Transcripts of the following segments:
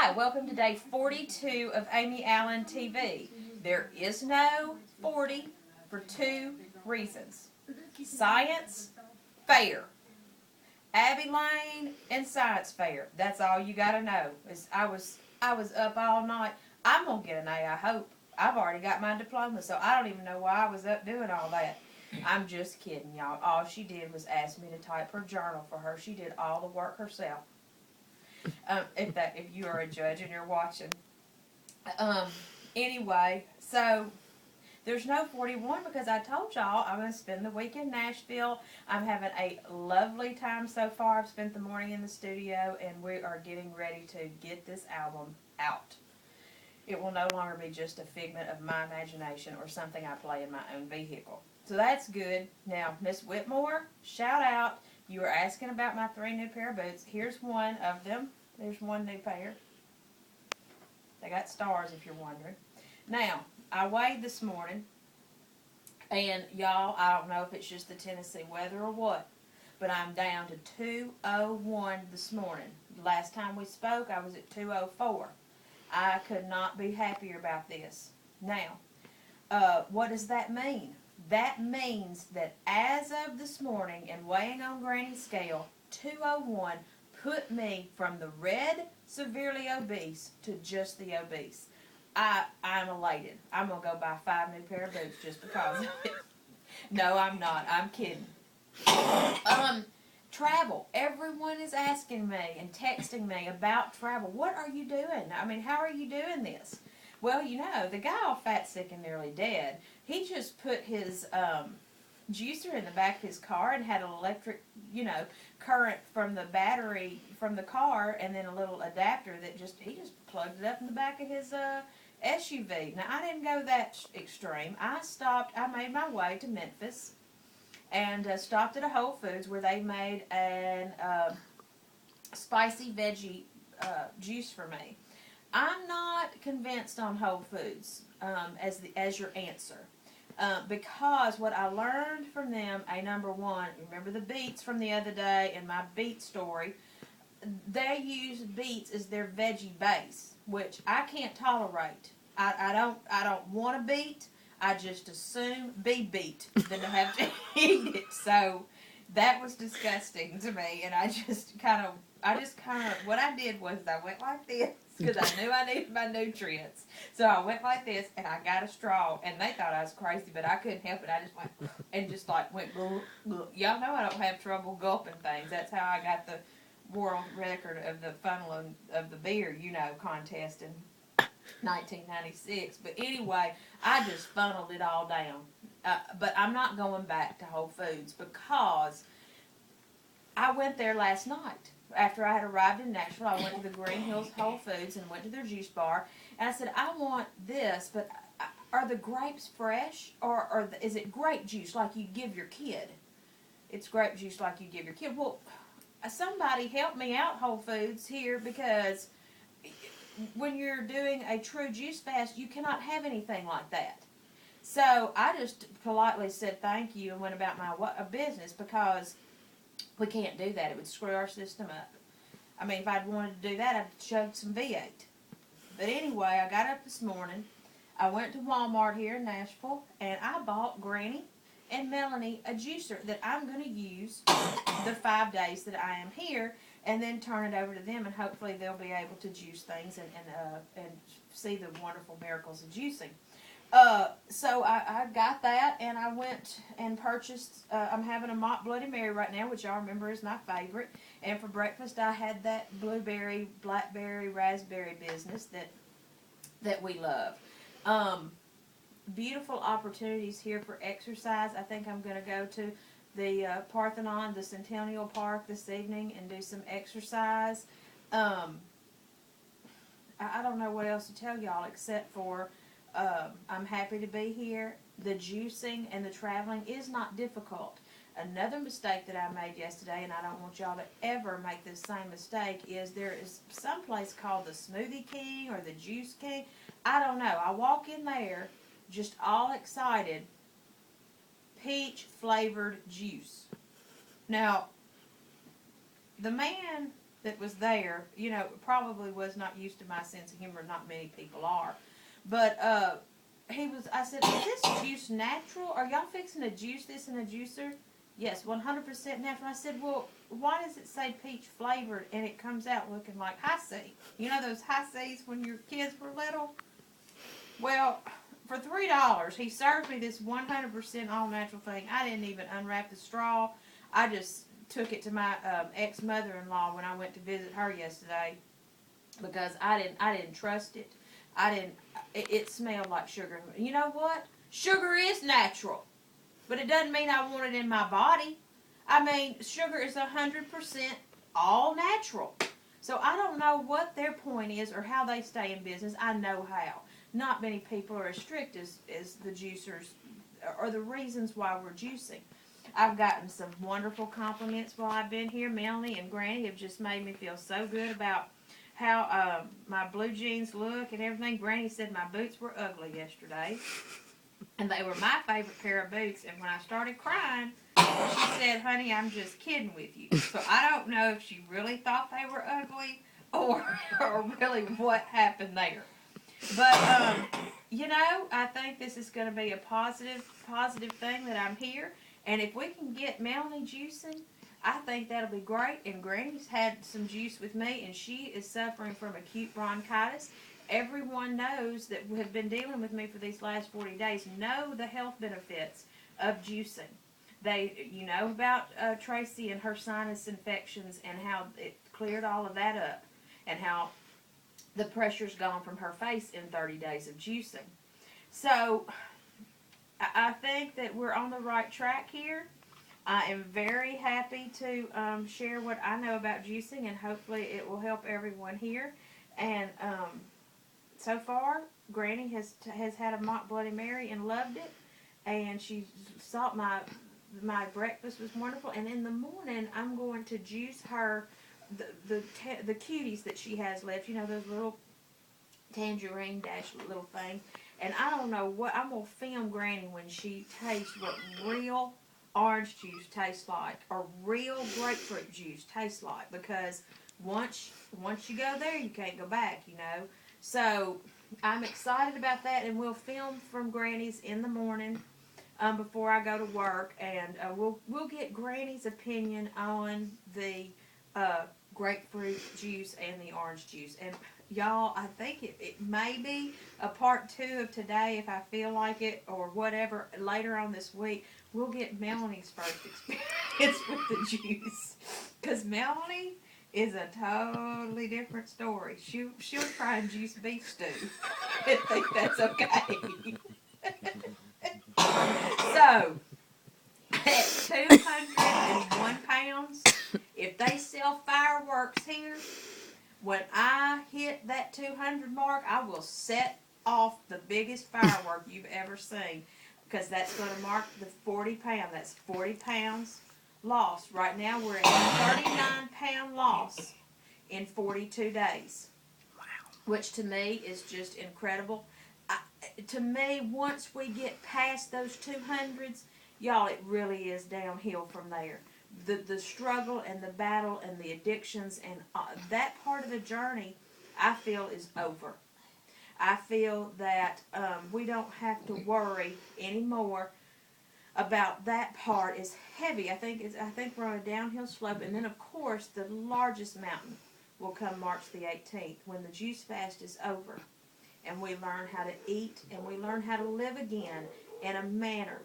Hi, welcome to day 42 of AmyAllenTV. There is no 40 for two reasons. Science fair. Abby Lane and science fair. That's all you gotta know. I was up all night. I'm gonna get an A, I hope. I've already got my diploma, so I don't even know why I was up doing all that. I'm just kidding, y'all. All she did was ask me to type her journal for her. She did all the work herself. If you are a judge and you're watching. Um, anyway, so there's no 41 because I told y'all I'm going to spend the week in Nashville. I'm having a lovely time so far. I've spent the morning in the studio and we are getting ready to get this album out. It will no longer be just a figment of my imagination or something I play in my own vehicle. So that's good. Now, Miss Whitmore, shout out. You were asking about my 3 new pair of boots. Here's one of them. There's one new pair. They got stars if you're wondering. Now, I weighed this morning, and y'all, I don't know if it's just the Tennessee weather or what, but I'm down to 201 this morning. Last time we spoke, I was at 204. I could not be happier about this. Now, what does that mean? That means that as of this morning and weighing on Granny's scale, 201 put me from the red, severely obese to just the obese. I'm elated. I'm going to go buy 5 new pair of boots just because of it. No, I'm not. I'm kidding. Travel. Everyone is asking me and texting me about travel. What are you doing? I mean, how are you doing this? Well, you know, the guy all fat, sick, and nearly dead, he just put his juicer in the back of his car and had an electric, current from the battery from the car and then a little adapter that he just plugged it up in the back of his SUV. Now, I didn't go that extreme. I made my way to Memphis and stopped at a Whole Foods where they made an spicy veggie juice for me. I'm not convinced on Whole Foods as your answer. Because what I learned from them, number one, remember the beets from the other day in my beet story, they use beets as their veggie base, which I can't tolerate. I don't want to beet. I just assume be beat than to have to eat it. So that was disgusting to me, and what I did was I went like this because I knew I needed my nutrients. So I went like this, and I got a straw, and they thought I was crazy, but I couldn't help it. I just went and went gulp, gulp. Y'all know I don't have trouble gulping things. That's how I got the world record of the funneling of the beer, contest in 1996. But anyway, I just funneled it all down. But I'm not going back to Whole Foods because I went there last night. After I had arrived in Nashville, I went to the Green Hills Whole Foods and went to their juice bar. And I said, I want this, but are the grapes fresh? Or is it grape juice like you give your kid? It's grape juice like you give your kid. Well, somebody help me out, Whole Foods, here, because when you're doing a true juice fast, you cannot have anything like that. So I just politely said thank you and went about my business because we can't do that. It would screw our system up. I mean, if I'd wanted to do that, I'd chug some V8. But anyway, I got up this morning. I went to Walmart here in Nashville, and I bought Granny and Melanie a juicer that I'm going to use the 5 days that I am here, and then turn it over to them, and hopefully they'll be able to juice things and see the wonderful miracles of juicing. So I got that, and I went and purchased, I'm having a mock Bloody Mary right now, which y'all remember is my favorite, and for breakfast I had that blueberry, blackberry, raspberry business that we love. Beautiful opportunities here for exercise. I think I'm going to go to the Parthenon, the Centennial Park this evening and do some exercise. I don't know what else to tell y'all except for I'm happy to be here. The juicing and the traveling is not difficult. Another mistake that I made yesterday, and I don't want y'all to ever make this same mistake, is there is some place called the Smoothie King or the Juice King. I don't know. I walk in there just all excited. Peach flavored juice. Now, the man that was there, you know, probably was not used to my sense of humor. Not many people are. But I said, is this juice natural? Are y'all fixing to juice this in a juicer? Yes, 100% natural. I said, well, why does it say peach flavored and it comes out looking like high C? You know those high C's when your kids were little? Well, for $3, he served me this 100% all natural thing. I didn't even unwrap the straw. I just took it to my ex-mother-in-law when I went to visit her yesterday because I didn't trust it. It smelled like sugar. You know what? Sugar is natural, but it doesn't mean I want it in my body. I mean, sugar is 100% all natural. So I don't know what their point is or how they stay in business. I know how. Not many people are as strict as the juicers or the reasons why we're juicing. I've gotten some wonderful compliments while I've been here. Melanie and Granny have just made me feel so good about how my blue jeans look and everything. Granny said my boots were ugly yesterday, and they were my favorite pair of boots. And when I started crying, she said, honey, I'm just kidding with you. So I don't know if she really thought they were ugly or really what happened there. But, you know, I think this is going to be a positive thing that I'm here. And if we can get Melanie juicing, I think that'll be great. And Granny's had some juice with me, and she is suffering from acute bronchitis. Everyone knows that have been dealing with me for these last 40 days know the health benefits of juicing. You know about Tracy and her sinus infections and how it cleared all of that up, and how the pressure's gone from her face in 30 days of juicing. So I think that we're on the right track here. I am very happy to share what I know about juicing, and hopefully it will help everyone here. And so far, Granny has had a mock Bloody Mary and loved it, and she thought my breakfast was wonderful. And in the morning, I'm going to juice her the cuties that she has left. You know, those little tangerine dash little things. And I don't know what I'm gonna film Granny when she tastes what real orange juice tastes like, or real grapefruit juice tastes like, because once you go there, you can't go back, you know. So I'm excited about that, and we'll film from Granny's in the morning before I go to work, and we'll get Granny's opinion on the grapefruit juice and the orange juice. And y'all, I think it may be a part 2 of today if I feel like it, or whatever, later on this week. We'll get Melanie's first experience with the juice, because Melanie is a totally different story. She'll try and juice beef stew. I think that's okay. So, at 201 pounds, if they sell fireworks here, when I hit that 200 mark, I will set off the biggest firework you've ever seen, because that's going to mark the 40 pound. That's 40 pounds lost. Right now, we're at a 39-pound loss in 42 days, wow, which to me is just incredible. To me, once we get past those 200s, y'all, it really is downhill from there. The struggle and the battle and the addictions and that part of the journey, I feel, is over. I feel that we don't have to worry anymore about that part. Is heavy. I think we're on a downhill slope, and then of course the largest mountain will come March the 18th when the juice fast is over, and we learn how to eat and we learn how to live again in a manner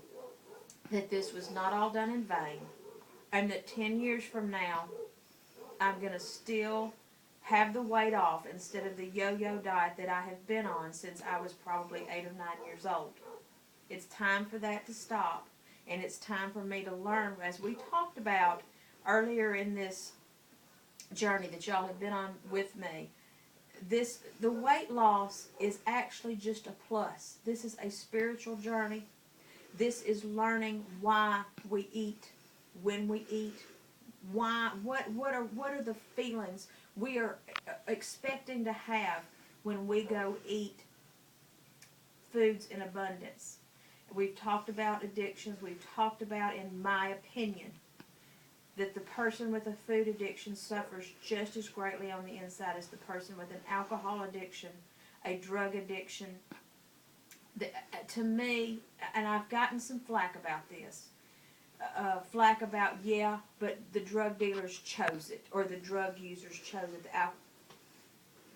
that this was not all done in vain, and that 10 years from now I'm going to still have the weight off instead of the yo-yo diet that I have been on since I was probably 8 or 9 years old. It's time for that to stop, and it's time for me to learn, as we talked about earlier in this journey that y'all have been on with me. The weight loss is actually just a plus. This is a spiritual journey. This is learning why we eat, when we eat, why, what are the feelings we are expecting to have when we go eat foods in abundance. We've talked about addictions. We've talked about, in my opinion, that the person with a food addiction suffers just as greatly on the inside as the person with an alcohol addiction, a drug addiction. To me, and I've gotten some flack about this, flack about, yeah, but the drug dealers chose it, or the drug users chose it.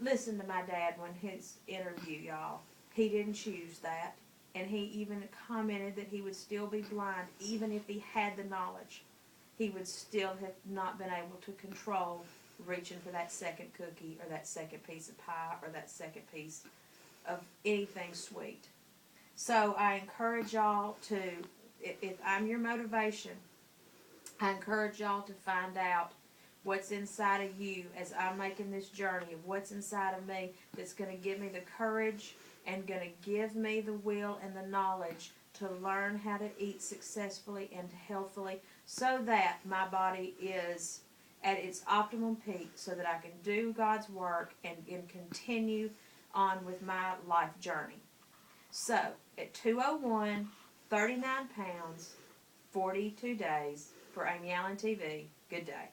Listen to my dad when his interview, y'all. He didn't choose that, and he even commented that he would still be blind even if he had the knowledge. He would still have not been able to control reaching for that second cookie or that second piece of pie or that second piece of anything sweet. So I encourage y'all to, if I'm your motivation, I encourage y'all to find out what's inside of you as I'm making this journey of what's inside of me that's going to give me the courage and going to give me the will and the knowledge to learn how to eat successfully and healthily so that my body is at its optimum peak so that I can do God's work and continue on with my life journey. So, at 201, 39 pounds, 42 days, for AmyAllenTV, good day.